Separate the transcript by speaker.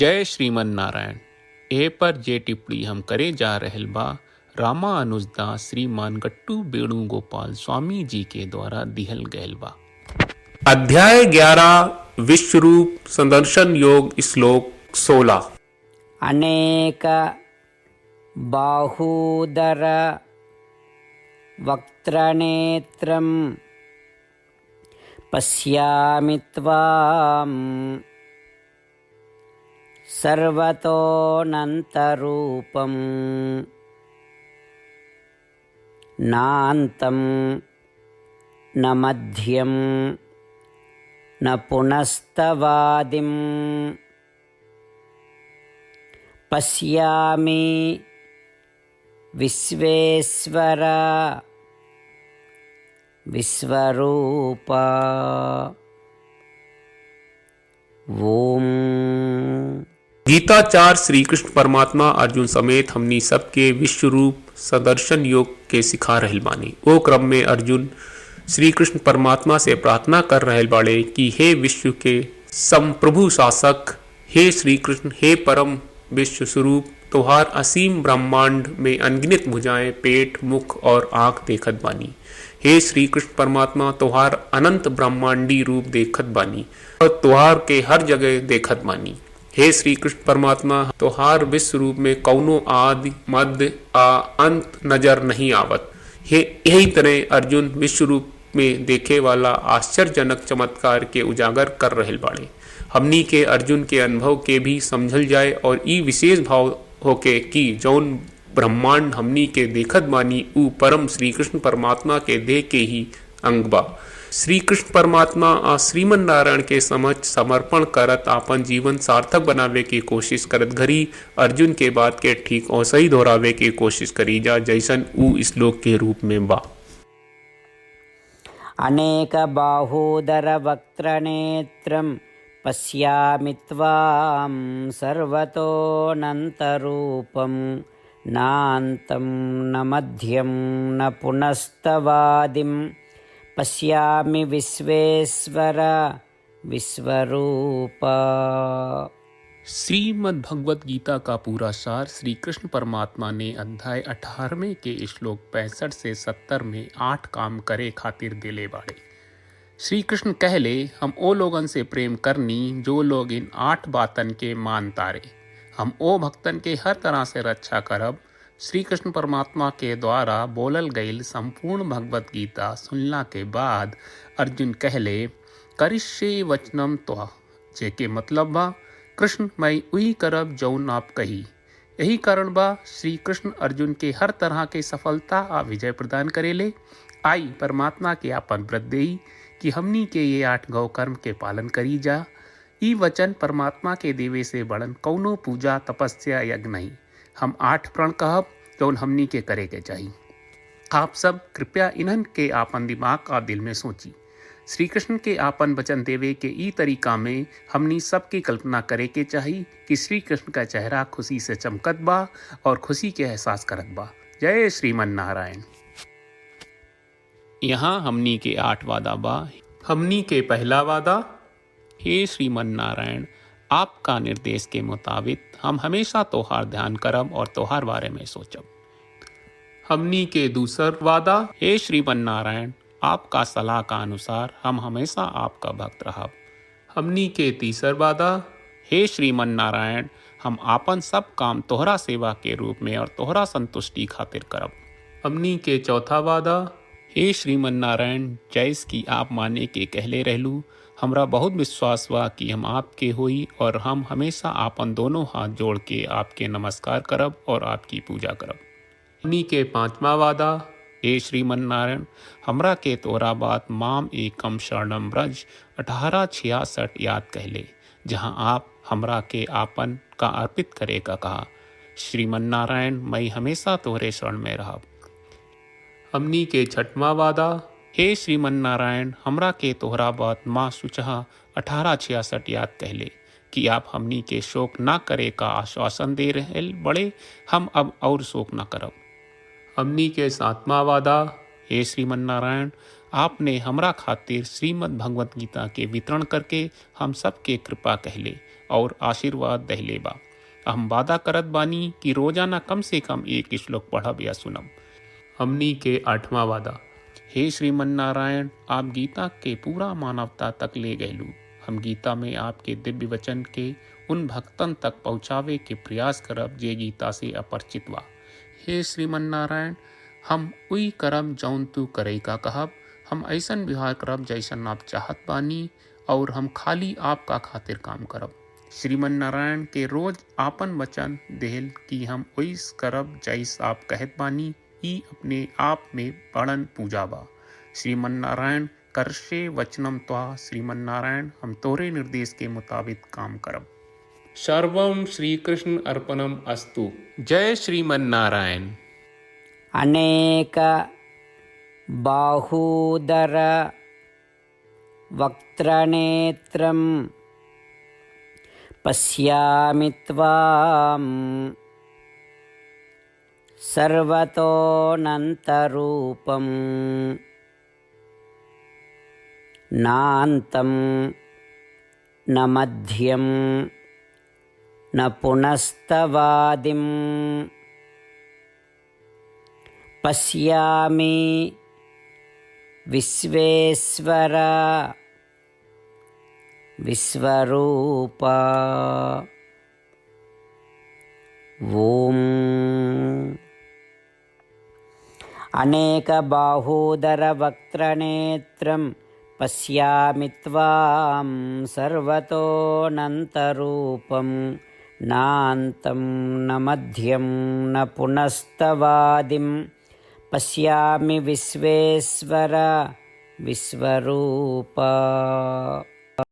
Speaker 1: जय श्रीमन नारायण। ए पर जे टिप्पणी हम करे जा रहल बा रामानुजदास श्रीमान गट्टू वेणुगोपाल स्वामी जी के द्वारा दिहल गयल बा। अध्याय 11 विश्वरूप संदर्शन योग श्लोक 16।
Speaker 2: अनेक बाहूदर वक्त्रनेत्रं पश्यामि त्वां सर्वतोऽनन्तरूपं नान्तं न मध्यं न पुनस्तवादिं पश्यामि विश्वेश्वर विश्वरूपा। ओम।
Speaker 1: गीताचार्य श्री कृष्ण परमात्मा अर्जुन समेत हमनी सबके विश्व रूप सदर्शन योग के सिखा रहल बानी। ओ क्रम में अर्जुन श्री कृष्ण परमात्मा से प्रार्थना कर रहल बाड़े कि हे विश्व के संप्रभु शासक, हे श्री कृष्ण, हे परम विश्व स्वरूप, तोहार असीम ब्रह्मांड में अनगिनत भुजाएं, पेट, मुख और आंख देखत बानी। हे श्री कृष्ण परमात्मा, तोहार अनंत ब्रह्मांडी रूप देखत बानी और तोहार के हर जगह देखत बानी। हे श्री कृष्ण परमात्मा, तोहार विश्व रूप में कौनो आदि मध्य आ अंत नजर नहीं आवत। हे यही तरह अर्जुन विश्व रूप में देखे वाला आश्चर्यजनक चमत्कार के उजागर कर रहल बाड़े। हमनी के अर्जुन के अनुभव के भी समझल जाए और ई विशेष भाव होके कि जौन ब्रह्मांड हमनी के देखत बानी ऊ परम श्री कृष्ण परमात्मा के देह के ही अंग बा। श्री कृष्ण परमात्मा आ श्रीमन नारायण के समझ समर्पण करत आपन जीवन सार्थक बनावे की कोशिश करत घरी अर्जुन के बात के ठीक और सही दोहरावे की कोशिश करी जा जैसन ऊ श्लोक के रूप में बा।
Speaker 2: अनेक बाहूदर वक्त्रनेत्रं पश्यामि त्वां सर्वतोऽनन्तरूपं नान्तं न मध्यं न पुनस्तवादिं पश्यामि विश्वेश्वर विश्वरूपा।
Speaker 1: श्रीमद् भगवत गीता का पूरा सार श्री कृष्ण परमात्मा ने अध्याय 18 के श्लोक 65 से 70 में 8 काम करे खातिर दिले बाड़े। श्री कृष्ण कहले, हम ओ लोगन से प्रेम करनी जो लोग इन 8 बातन के मान तारे। हम ओ भक्तन के हर तरह से रक्षा करब। श्री कृष्ण परमात्मा के द्वारा बोलल गईल संपूर्ण भगवत गीता सुनला के बाद अर्जुन कहले, करिष्ये वचनम त्वा, जेके मतलब बा कृष्ण मैं वही करब जौन आप कही। यही कारण बा श्री कृष्ण अर्जुन के हर तरह के सफलता आ विजय प्रदान करेले। आई परमात्मा के आपन व्रत देई कि हमनी के ये 8 गौ कर्म के पालन करी जा। ई वचन परमात्मा के देवे से बड़न कौनो पूजा तपस्या यज्ञ नहीं। हम 8 प्रण कहब जौन हमनी के करे के चाहिए। आप सब कृपया इन्हन के आपन दिमाग और दिल में सोची। श्री कृष्ण के आपन वचन देवे के ई तरीका में हमनी सबकी कल्पना करे के चाहिए कि श्री कृष्ण का चेहरा खुशी से चमकत बा और खुशी के एहसास करत बा। जय श्रीमन नारायण। यहाँ हमनी के 8 वादा बा। हमनी के पहला वादा, हे श्रीमन नारायण, आपका निर्देश के मुताबिक हम हमेशा तोहार ध्यान करब और तोहार बारे में सोचब। हमनी के दूसर वादा, हे श्रीमन नारायण, आपका सलाह का अनुसार हम हमेशा आपका भक्त रहब। हमनी के तीसर वादा, हे श्रीमन नारायण, हम आपन सब काम तोहरा सेवा के रूप में और तोहरा संतुष्टि खातिर करब। हमनी के चौथा वादा, हे श्रीमन नारायण, जैस की आप माने के कहले रहलू, हमरा बहुत विश्वास बा कि हम आपके होई और हम हमेशा आपन दोनों हाथ जोड़ के आपके नमस्कार करब और आपकी पूजा करब। हमनी के पांचवा वादा, हे श्रीमन नारायण, हमरा के तोरा बात माम एकम शरणम ब्रज 1866 याद कहले, जहाँ आप हमरा के आपन का अर्पित करे का कहा। श्रीमन नारायण, मैं हमेशा तोहरे शरण में रहब। हमनी के छठवां वादा, हे श्रीमन नारायण, हमरा के तोहरा बात माँ सुचहा 1866 याद कहले कि आप हमनी के शोक ना करे का आश्वासन दे रहे बड़े। हम अब और शोक ना करब। हमनी के 7वां वादा, हे श्रीमन नारायण, आपने हमरा खातिर श्रीमद् भगवत गीता के वितरण करके हम सबके कृपा कहले और आशीर्वाद दहले बा। हम वादा करत बानी कि रोजाना कम से कम एक श्लोक पढ़ब या सुनब। हमनी के 8वां वादा। हे श्रीमन नारायण, आप गीता के पूरा मानवता तक ले गयलू। हम गीता में आपके दिव्य वचन के उन भक्तन तक पहुँचावे के प्रयास करब जे गीता से अपरिचित बा। हे श्रीमन नारायण, हम उई करम जौन तू करे का कहब। हम ऐसन व्यवहार करब जैसन आप चाहत बानी और हम खाली आपका खातिर काम करब। श्रीमन नारायण के रोज आपन वचन देहल कि हम ओइस करब जैस आप कहत बानी, ई अपने आप में बड़न पूजा बा। श्रीमन नारायण, करशे वचनम त्वा। श्रीमन नारायण, हम तोरे निर्देश के मुताबिक काम करब। सर्वम श्री कृष्ण अर्पणम अस्तु। जय श्रीमन नारायण।
Speaker 2: अनेक बाहूदर वक्त्रनेत्रं पश्यामि त्वां सर्वतोऽनन्तरूपं नान्तं न मध्यं न पुनस्तवादिं पश्यामि विश्वेश्वर विश्वरूप। ओम अनेकबाहूदरवक्त्रनेत्रं पश्यामि त्वां सर्वतोऽनन्तरूपं नान्तं न मध्यं न पुनस्तवादिं पश्यामि विश्वेश्वर विश्वरूप।